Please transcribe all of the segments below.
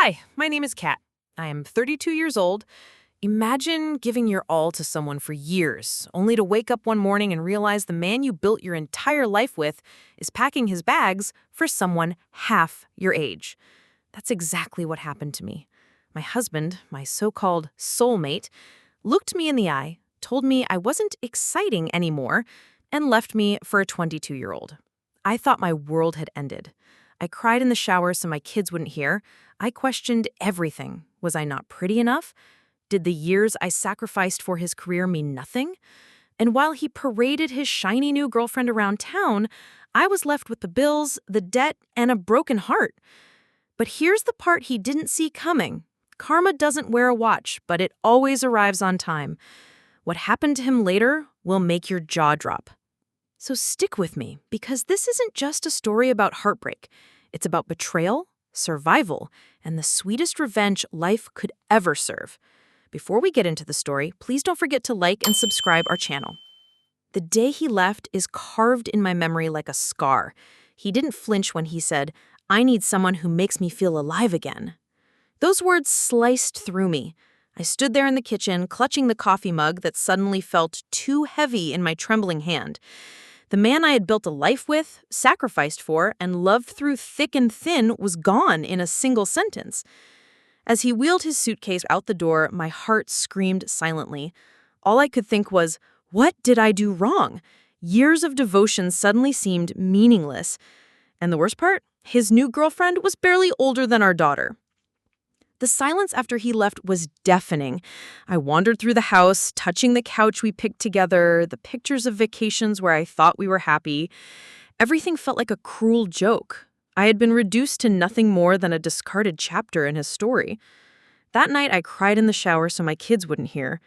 Hi, my name is Kat. I am 32 years old. Imagine giving your all to someone for years, only to wake up one morning and realize the man you built your entire life with is packing his bags for someone half your age. That's exactly what happened to me. My husband, my so-called soulmate, looked me in the eye, told me I wasn't exciting anymore, and left me for a 22-year-old. I thought my world had ended. I cried in the shower so my kids wouldn't hear. I questioned everything. Was I not pretty enough? Did the years I sacrificed for his career mean nothing? And while he paraded his shiny new girlfriend around town, I was left with the bills, the debt, and a broken heart. But here's the part he didn't see coming. Karma doesn't wear a watch, but it always arrives on time. What happened to him later will make your jaw drop. So stick with me, because this isn't just a story about heartbreak. It's about betrayal, survival, and the sweetest revenge life could ever serve. Before we get into the story, please don't forget to like and subscribe our channel. The day he left is carved in my memory like a scar. He didn't flinch when he said, "I need someone who makes me feel alive again." Those words sliced through me. I stood there in the kitchen, clutching the coffee mug that suddenly felt too heavy in my trembling hand. The man I had built a life with, sacrificed for, and loved through thick and thin was gone in a single sentence. As he wheeled his suitcase out the door, my heart screamed silently. All I could think was, what did I do wrong? Years of devotion suddenly seemed meaningless. And the worst part? His new girlfriend was barely older than our daughter. The silence after he left was deafening. I wandered through the house, touching the couch we picked together, the pictures of vacations where I thought we were happy. Everything felt like a cruel joke. I had been reduced to nothing more than a discarded chapter in his story. That night, I cried in the shower so my kids wouldn't hear.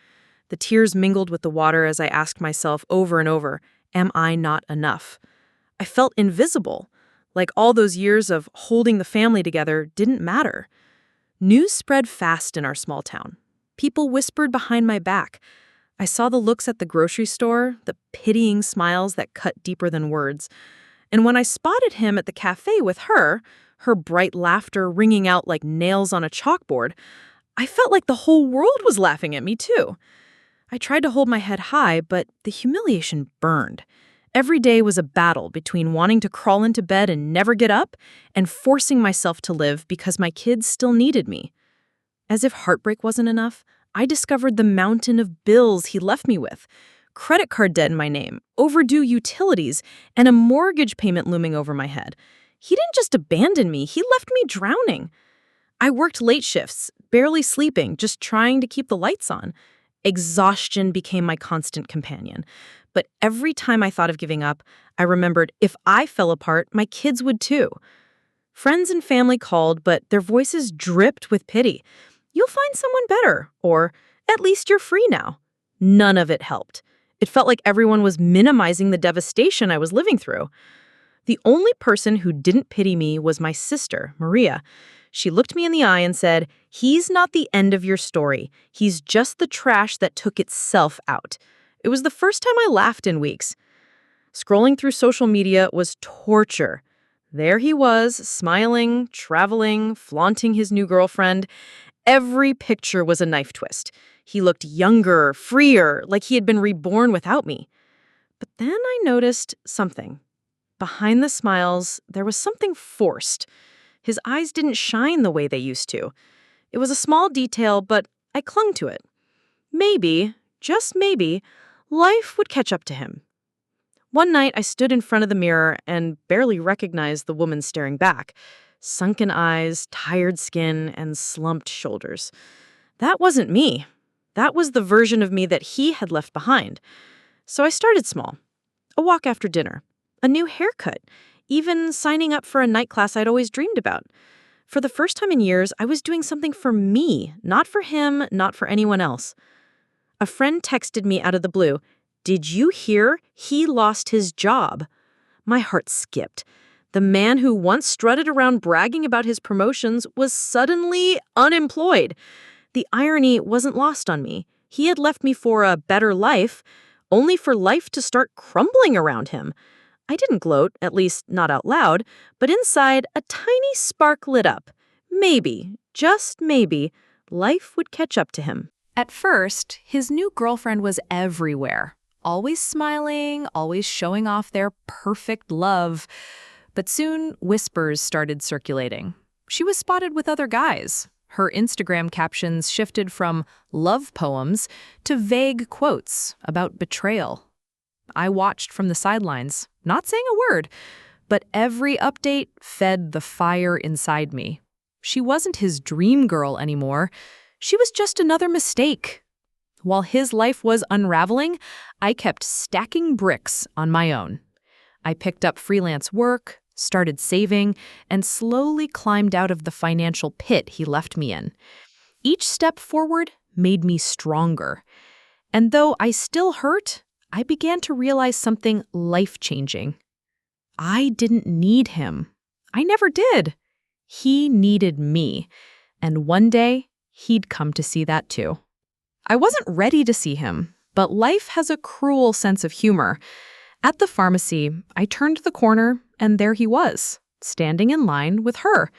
The tears mingled with the water as I asked myself over and over, am I not enough? I felt invisible, like all those years of holding the family together didn't matter. News spread fast in our small town. People whispered behind my back. I saw the looks at the grocery store, the pitying smiles that cut deeper than words. And when I spotted him at the cafe with her bright laughter ringing out like nails on a chalkboard, I felt like the whole world was laughing at me too. I tried to hold my head high, but the humiliation burned. Every day was a battle between wanting to crawl into bed and never get up and forcing myself to live because my kids still needed me. As if heartbreak wasn't enough, I discovered the mountain of bills he left me with. Credit card debt in my name, overdue utilities, and a mortgage payment looming over my head. He didn't just abandon me, he left me drowning. I worked late shifts, barely sleeping, just trying to keep the lights on. Exhaustion became my constant companion. But every time I thought of giving up, I remembered if I fell apart, my kids would too. Friends and family called, but their voices dripped with pity. You'll find someone better, or at least you're free now. None of it helped. It felt like everyone was minimizing the devastation I was living through. The only person who didn't pity me was my sister, Maria. She looked me in the eye and said, "He's not the end of your story. He's just the trash that took itself out." It was the first time I laughed in weeks. Scrolling through social media was torture. There he was, smiling, traveling, flaunting his new girlfriend. Every picture was a knife twist. He looked younger, freer, like he had been reborn without me. But then I noticed something. Behind the smiles, there was something forced. His eyes didn't shine the way they used to. It was a small detail, but I clung to it. Maybe, just maybe, life would catch up to him. One night, I stood in front of the mirror and barely recognized the woman staring back. Sunken eyes, tired skin, and slumped shoulders. That wasn't me. That was the version of me that he had left behind. So I started small. A walk after dinner. A new haircut. Even signing up for a night class I'd always dreamed about. For the first time in years, I was doing something for me, not for him, not for anyone else. A friend texted me out of the blue, "Did you hear? He lost his job." My heart skipped. The man who once strutted around bragging about his promotions was suddenly unemployed. The irony wasn't lost on me. He had left me for a better life, only for life to start crumbling around him. I didn't gloat, at least not out loud, but inside a tiny spark lit up. Maybe, just maybe, life would catch up to him. At first, his new girlfriend was everywhere, always smiling, always showing off their perfect love. But soon, whispers started circulating. She was spotted with other guys. Her Instagram captions shifted from love poems to vague quotes about betrayal. I watched from the sidelines, not saying a word, but every update fed the fire inside me. She wasn't his dream girl anymore. She was just another mistake. While his life was unraveling, I kept stacking bricks on my own. I picked up freelance work, started saving, and slowly climbed out of the financial pit he left me in. Each step forward made me stronger. And though I still hurt, I began to realize something life-changing. I didn't need him. I never did. He needed me. And one day, he'd come to see that too. I wasn't ready to see him, but life has a cruel sense of humor. At the pharmacy, I turned the corner, and there he was, standing in line with her.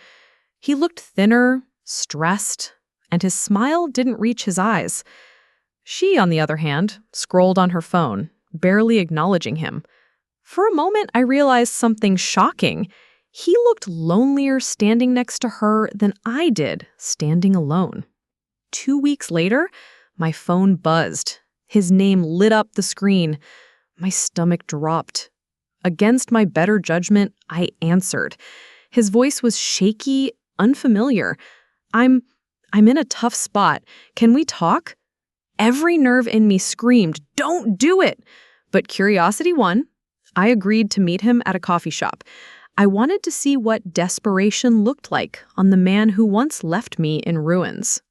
He looked thinner, stressed, and his smile didn't reach his eyes. She, on the other hand, scrolled on her phone, barely acknowledging him. For a moment, I realized something shocking. He looked lonelier standing next to her than I did, standing alone. 2 weeks later, my phone buzzed. His name lit up the screen. My stomach dropped. Against my better judgment, I answered. His voice was shaky, unfamiliar. I'm in a tough spot. Can we talk? Every nerve in me screamed, "Don't do it!" But curiosity won. I agreed to meet him at a coffee shop. I wanted to see what desperation looked like on the man who once left me in ruins.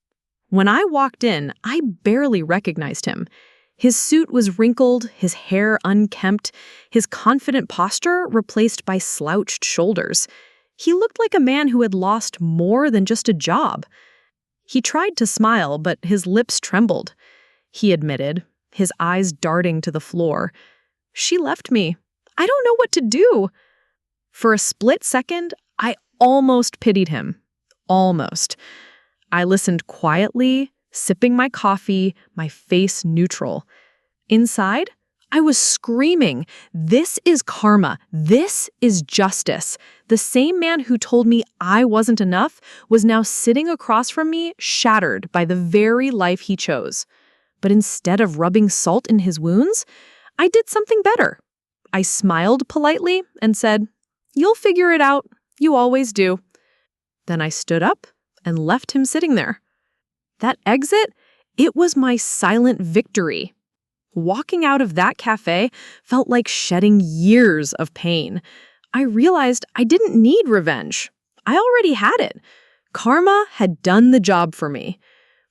When I walked in, I barely recognized him. His suit was wrinkled, his hair unkempt, his confident posture replaced by slouched shoulders. He looked like a man who had lost more than just a job. He tried to smile, but his lips trembled. He admitted, his eyes darting to the floor. "She left me. I don't know what to do." For a split second, I almost pitied him. Almost. I listened quietly, sipping my coffee, my face neutral. Inside, I was screaming, "This is karma. This is justice." The same man who told me I wasn't enough was now sitting across from me, shattered by the very life he chose. But instead of rubbing salt in his wounds, I did something better. I smiled politely and said, "You'll figure it out. You always do." Then I stood up and left him sitting there. That exit, it was my silent victory. Walking out of that cafe felt like shedding years of pain. I realized I didn't need revenge. I already had it. Karma had done the job for me.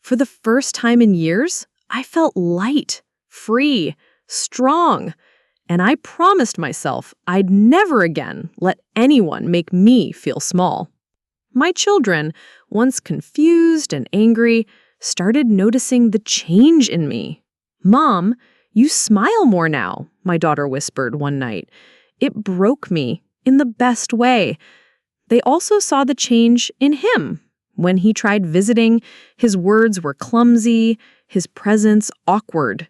For the first time in years, I felt light, free, strong. And I promised myself I'd never again let anyone make me feel small. My children, once confused and angry, started noticing the change in me. "Mom, you smile more now," my daughter whispered one night. It broke me in the best way. They also saw the change in him. When he tried visiting, his words were clumsy, his presence awkward.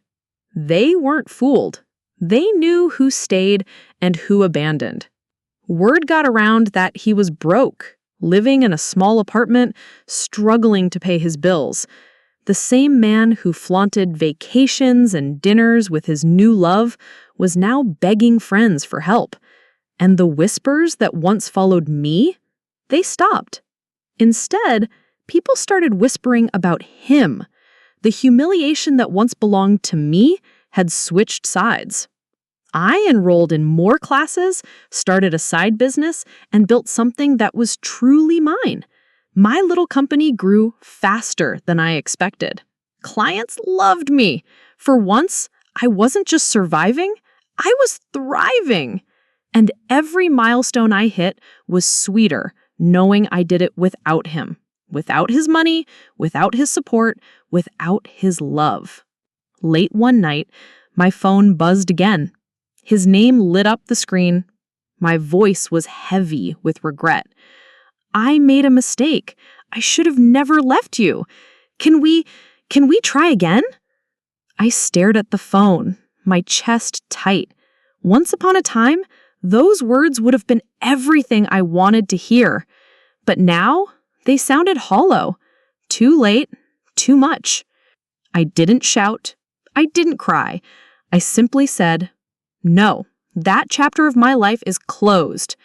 They weren't fooled. They knew who stayed and who abandoned. Word got around that he was broke, living in a small apartment, struggling to pay his bills. The same man who flaunted vacations and dinners with his new love was now begging friends for help. And the whispers that once followed me, they stopped. Instead, people started whispering about him. The humiliation that once belonged to me had switched sides. I enrolled in more classes, started a side business, and built something that was truly mine. My little company grew faster than I expected. Clients loved me. For once, I wasn't just surviving, I was thriving. And every milestone I hit was sweeter, knowing I did it without him, without his money, without his support, without his love. Late one night, my phone buzzed again. His name lit up the screen. My voice was heavy with regret. I made a mistake. I should have never left you. Can we try again?" I stared at the phone, my chest tight. Once upon a time, those words would have been everything I wanted to hear. But now, they sounded hollow. Too late, too much. I didn't shout. I didn't cry. I simply said, "No, that chapter of my life is closed."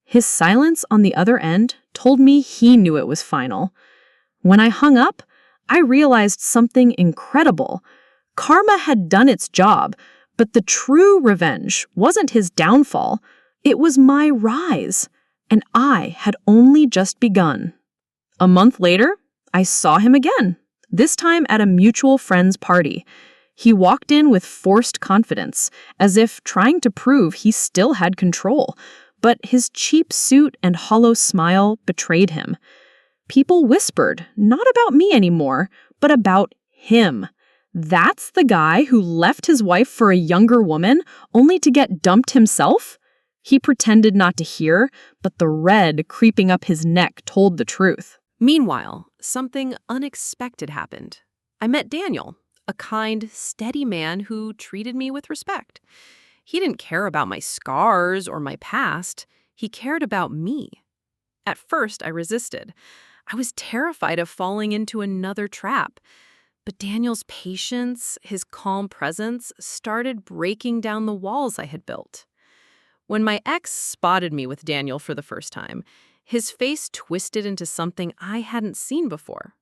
His silence on the other end told me he knew it was final. When I hung up, I realized something incredible. Karma had done its job, but the true revenge wasn't his downfall. It was my rise, and I had only just begun. A month later, I saw him again, this time at a mutual friend's party. He walked in with forced confidence, as if trying to prove he still had control, but his cheap suit and hollow smile betrayed him. People whispered, not about me anymore, but about him. That's the guy who left his wife for a younger woman only to get dumped himself? He pretended not to hear, but the red creeping up his neck told the truth. Meanwhile, something unexpected happened. I met Daniel, a kind, steady man who treated me with respect. He didn't care about my scars or my past. He cared about me. At first, I resisted. I was terrified of falling into another trap. But Daniel's patience, his calm presence, started breaking down the walls I had built. When my ex spotted me with Daniel for the first time, his face twisted into something I hadn't seen before: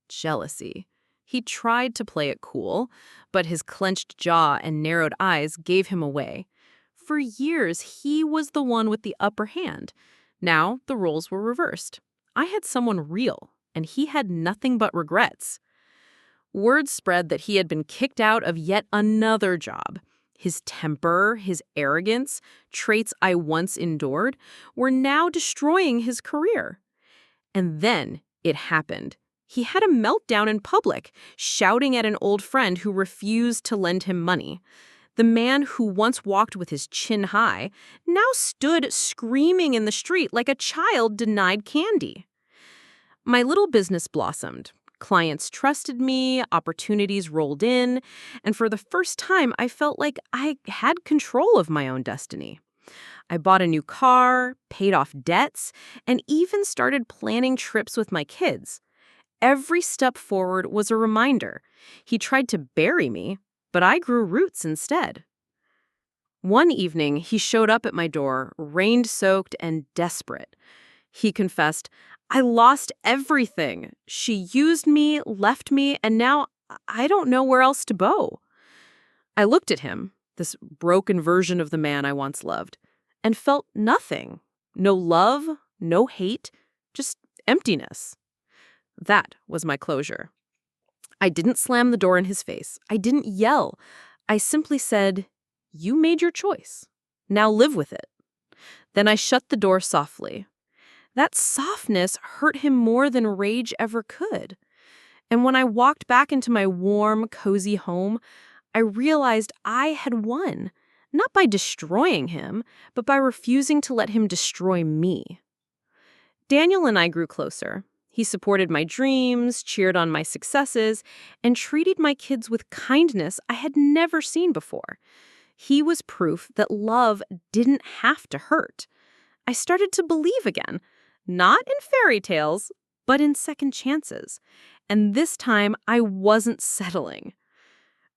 jealousy. He tried to play it cool, but his clenched jaw and narrowed eyes gave him away. For years, he was the one with the upper hand. Now, the roles were reversed. I had someone real, and he had nothing but regrets. Word spread that he had been kicked out of yet another job. His temper, his arrogance, traits I once endured, were now destroying his career. And then it happened. He had a meltdown in public, shouting at an old friend who refused to lend him money. The man who once walked with his chin high now stood screaming in the street like a child denied candy. My little business blossomed. Clients trusted me, opportunities rolled in, and for the first time, I felt like I had control of my own destiny. I bought a new car, paid off debts, and even started planning trips with my kids. Every step forward was a reminder. He tried to bury me, but I grew roots instead. One evening, he showed up at my door, rain-soaked and desperate. He confessed, "I lost everything. She used me, left me, and now I don't know where else to go." I looked at him, this broken version of the man I once loved, and felt nothing. No love, no hate, just emptiness. That was my closure. I didn't slam the door in his face. I didn't yell. I simply said, "You made your choice. Now live with it." Then I shut the door softly. That softness hurt him more than rage ever could. And when I walked back into my warm, cozy home, I realized I had won, not by destroying him, but by refusing to let him destroy me. Daniel and I grew closer. He supported my dreams, cheered on my successes, and treated my kids with kindness I had never seen before. He was proof that love didn't have to hurt. I started to believe again. Not in fairy tales, but in second chances. And this time, I wasn't settling.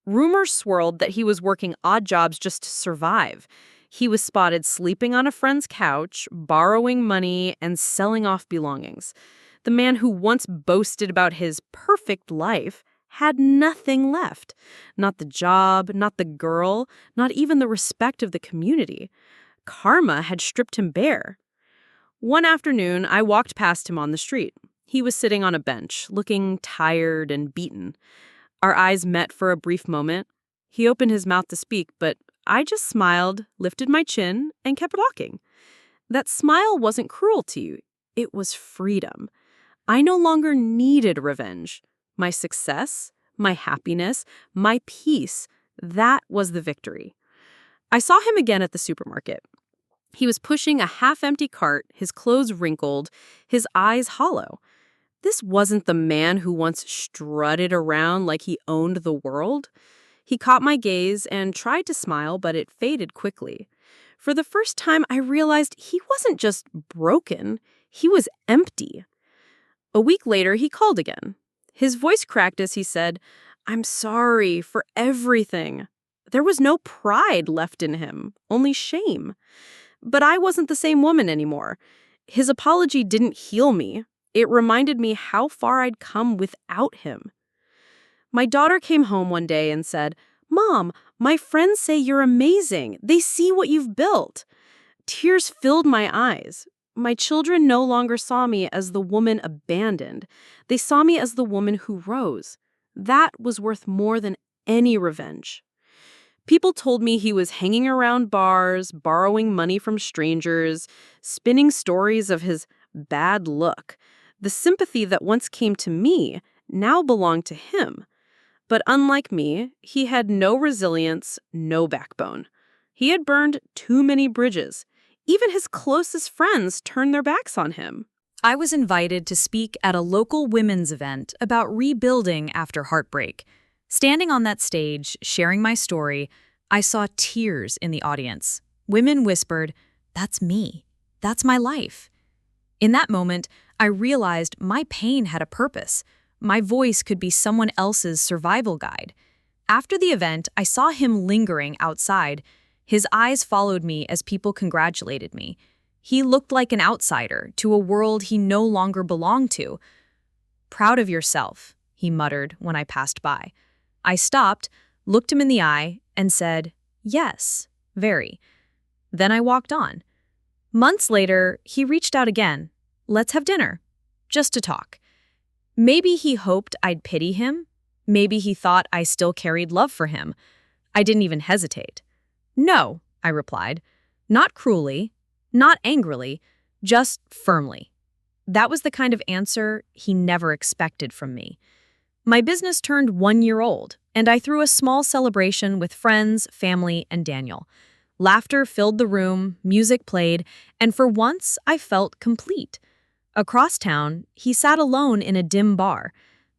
Rumors swirled that he was working odd jobs just to survive. He was spotted sleeping on a friend's couch, borrowing money, and selling off belongings. The man who once boasted about his perfect life had nothing left. Not the job, not the girl, not even the respect of the community. Karma had stripped him bare. One afternoon, I walked past him on the street. He was sitting on a bench, looking tired and beaten. Our eyes met for a brief moment. He opened his mouth to speak, but I just smiled, lifted my chin, and kept walking. That smile wasn't cruelty. It was freedom. I no longer needed revenge. My success, my happiness, my peace, that was the victory. I saw him again at the supermarket. He was pushing a half-empty cart, his clothes wrinkled, his eyes hollow. This wasn't the man who once strutted around like he owned the world. He caught my gaze and tried to smile, but it faded quickly. For the first time, I realized he wasn't just broken, he was empty. A week later, he called again. His voice cracked as he said, "I'm sorry for everything." There was no pride left in him, only shame. But I wasn't the same woman anymore. His apology didn't heal me. It reminded me how far I'd come without him. My daughter came home one day and said, "Mom, my friends say you're amazing. They see what you've built." Tears filled my eyes. My children no longer saw me as the woman abandoned. They saw me as the woman who rose. That was worth more than any revenge. People told me he was hanging around bars, borrowing money from strangers, spinning stories of his bad luck. The sympathy that once came to me now belonged to him. But unlike me, he had no resilience, no backbone. He had burned too many bridges. Even his closest friends turned their backs on him. I was invited to speak at a local women's event about rebuilding after heartbreak. Standing on that stage, sharing my story, I saw tears in the audience. Women whispered, "That's me. That's my life." In that moment, I realized my pain had a purpose. My voice could be someone else's survival guide. After the event, I saw him lingering outside. His eyes followed me as people congratulated me. He looked like an outsider to a world he no longer belonged to. "Proud of yourself," he muttered when I passed by. I stopped, looked him in the eye, and said, "Yes, very." Then I walked on. Months later, he reached out again. "Let's have dinner, just to talk." Maybe he hoped I'd pity him. Maybe he thought I still carried love for him. I didn't even hesitate. "No," I replied. Not cruelly, not angrily, just firmly. That was the kind of answer he never expected from me. My business turned 1 year old, and I threw a small celebration with friends, family, and Daniel. Laughter filled the room, music played, and for once I felt complete. Across town, he sat alone in a dim bar.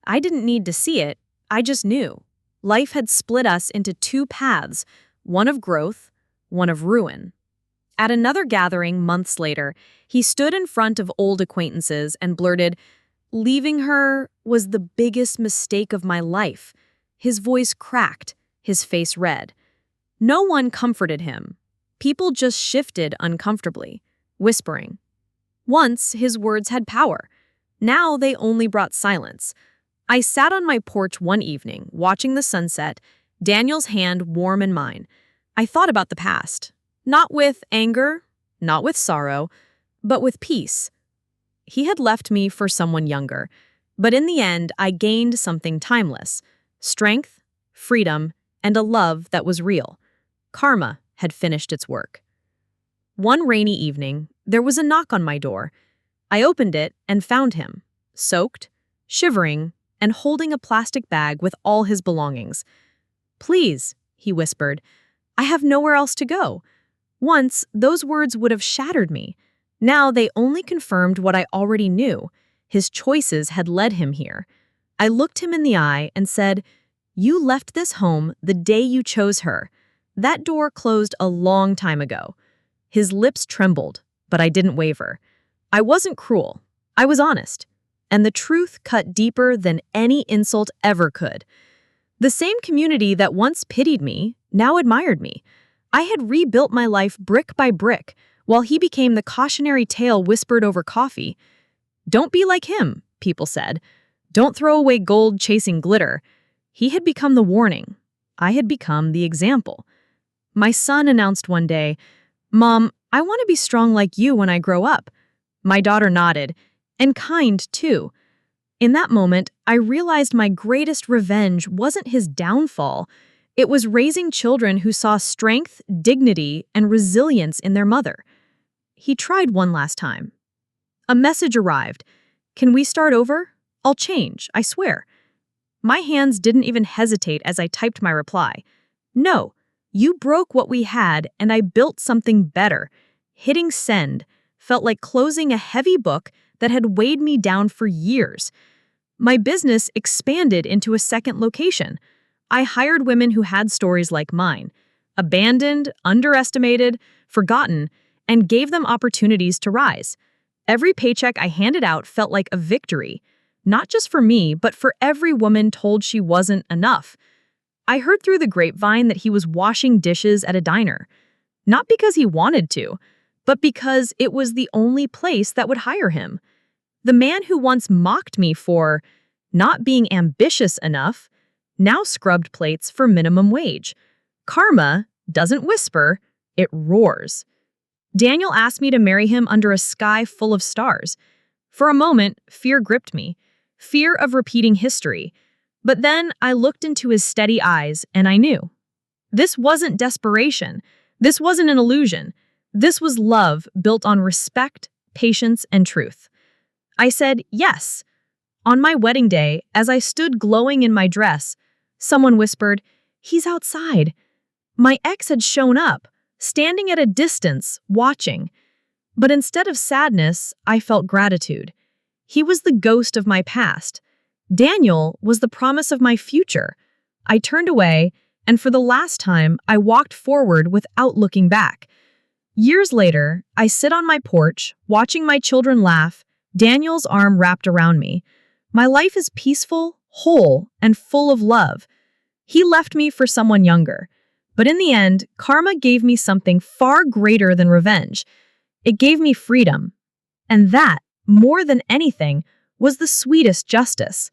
I didn't need to see it, I just knew. Life had split us into two paths, one of growth, one of ruin. At another gathering months later, he stood in front of old acquaintances and blurted, "Leaving her was the biggest mistake of my life." His voice cracked, his face red. No one comforted him. People just shifted uncomfortably, whispering. Once, his words had power. Now they only brought silence. I sat on my porch one evening, watching the sunset, Daniel's hand warm in mine. I thought about the past. Not with anger, not with sorrow, but with peace. He had left me for someone younger, but in the end, I gained something timeless. Strength, freedom, and a love that was real. Karma had finished its work. One rainy evening, there was a knock on my door. I opened it and found him, soaked, shivering, and holding a plastic bag with all his belongings. "Please," he whispered, "I have nowhere else to go." Once, those words would have shattered me. Now they only confirmed what I already knew. His choices had led him here. I looked him in the eye and said, "You left this home the day you chose her. That door closed a long time ago." His lips trembled, but I didn't waver. I wasn't cruel. I was honest. And the truth cut deeper than any insult ever could. The same community that once pitied me now admired me. I had rebuilt my life brick by brick, while he became the cautionary tale whispered over coffee. "Don't be like him," people said. "Don't throw away gold chasing glitter." He had become the warning. I had become the example. My son announced one day, "Mom, I want to be strong like you when I grow up." My daughter nodded, and kind too. In that moment, I realized my greatest revenge wasn't his downfall. It was raising children who saw strength, dignity, and resilience in their mother. He tried one last time. A message arrived. "Can we start over? I'll change, I swear." My hands didn't even hesitate as I typed my reply. "No, you broke what we had and I built something better." Hitting send felt like closing a heavy book that had weighed me down for years. My business expanded into a second location. I hired women who had stories like mine, abandoned, underestimated, forgotten, and gave them opportunities to rise. Every paycheck I handed out felt like a victory, not just for me, but for every woman told she wasn't enough. I heard through the grapevine that he was washing dishes at a diner, not because he wanted to, but because it was the only place that would hire him. The man who once mocked me for not being ambitious enough now scrubbed plates for minimum wage. Karma doesn't whisper, it roars. Daniel asked me to marry him under a sky full of stars. For a moment, fear gripped me, fear of repeating history. But then I looked into his steady eyes and I knew. This wasn't desperation. This wasn't an illusion. This was love built on respect, patience, and truth. I said yes. On my wedding day, as I stood glowing in my dress, someone whispered, "He's outside." My ex had shown up, standing at a distance, watching. But instead of sadness, I felt gratitude. He was the ghost of my past. Daniel was the promise of my future. I turned away, and for the last time, I walked forward without looking back. Years later, I sit on my porch, watching my children laugh, Daniel's arm wrapped around me. My life is peaceful, whole, and full of love. He left me for someone younger. But in the end, karma gave me something far greater than revenge. It gave me freedom. And that, more than anything, was the sweetest justice.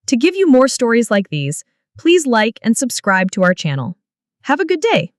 To give you more stories like these, please like and subscribe to our channel. Have a good day.